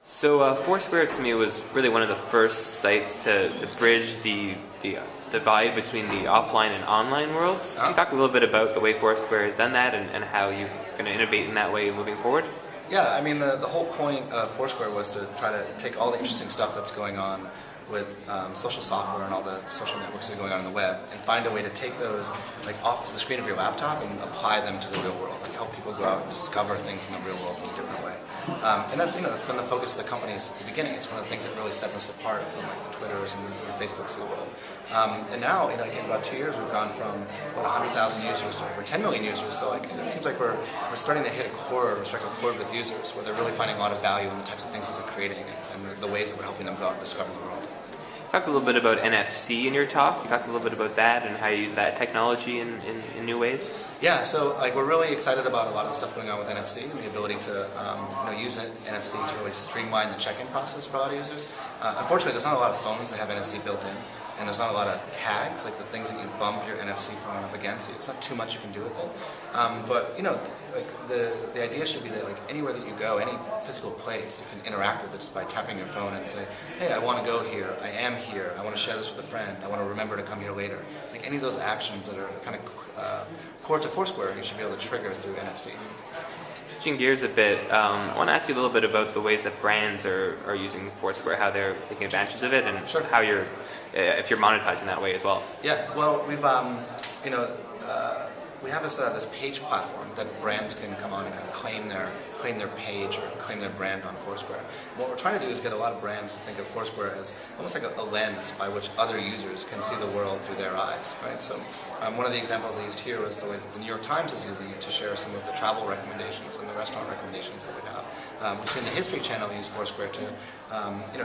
Foursquare to me was really one of the first sites to bridge the divide between the offline and online worlds. Can you talk a little bit about the way Foursquare has done that and how you're going to innovate in that way moving forward? Yeah, I mean the whole point of Foursquare was to try to take all the interesting stuff that's going on with social software and all the social networks that are going on the web and find a way to take those off the screen of your laptop and apply them to the real world, help people go out and discover things in the real world in a different way. And that's been the focus of the company since the beginning. It's one of the things that really sets us apart from the Twitters and the Facebooks of the world. And now, in about 2 years, we've gone from 100,000 users to over 10 million users. So it seems like we're starting to hit a chord, or strike a chord with users, where they're really finding a lot of value in the types of things that we're creating and the ways that we're helping them go out and discover the world. You talked a little bit about NFC in your talk. You talked a little bit about that and how you use that technology in new ways. Yeah, so we're really excited about a lot of the stuff going on with NFC and the ability to use NFC to really streamline the check-in process for a lot of users. Unfortunately, there's not a lot of phones that have NFC built in, and there's not a lot of tags, like the things that you bump your NFC phone up against. It's not too much you can do with it. But the idea should be that anywhere that you go, any physical place, you can interact with it just by tapping your phone and say, hey, I want to go here, I am here, I want to share this with a friend, I want to remember to come here later. Any of those actions that are kind of core to Foursquare, you should be able to trigger through NFC. Switching gears a bit, I want to ask you a little bit about the ways that brands are using Foursquare, how they're taking advantage of it, and how if you're monetizing that way as well. Yeah, well, we've we have this page platform that brands can come on and claim their page or claim their brand on Foursquare. And what we're trying to do is get a lot of brands to think of Foursquare as almost like a lens by which other users can see the world through their eyes, right? So one of the examples I used here was the way that the New York Times is using it to share some of the travel recommendations and the restaurant recommendations that we have. We've seen the History Channel use Foursquare to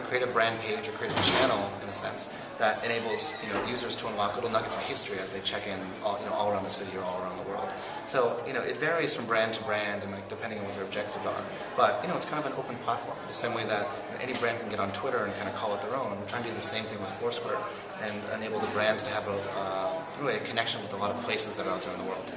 create a brand page or create a channel, in a sense, that enables users to unlock little nuggets of history as they check in all around the city or all around the world. So it varies from brand to brand and depending on what their objectives are. But it's kind of an open platform, the same way that any brand can get on Twitter and kind of call it their own. We're trying to do the same thing with Foursquare and enable the brands to have really a connection with a lot of places that are out there in the world.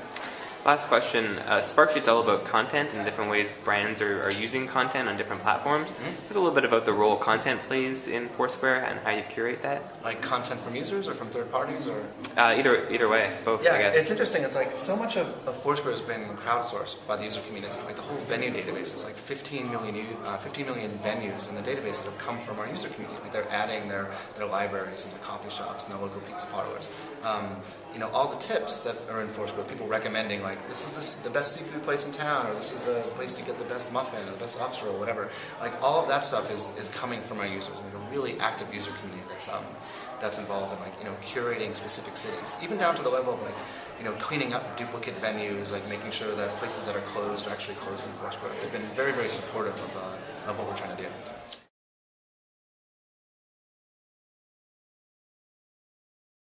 Last question. Sparksheet's all about content and different ways brands are using content on different platforms. Talk a little bit about the role content plays in Foursquare and how you curate that. Like content from users or from third parties, or either way, both. Yeah, I guess. It's interesting. It's so much of Foursquare has been crowdsourced by the user community. The whole venue database is 15 million venues in the database that have come from our user community. They're adding their libraries and their coffee shops and their local pizza parlors. All the tips that are in Foursquare, people recommending this is the best seafood place in town, or this is the place to get the best muffin, or the best lobster roll, whatever. All of that stuff is coming from our users. A really active user community that's involved in curating specific cities, even down to the level of cleaning up duplicate venues, making sure that places that are closed are actually closed in Foursquare. They've been very, very supportive of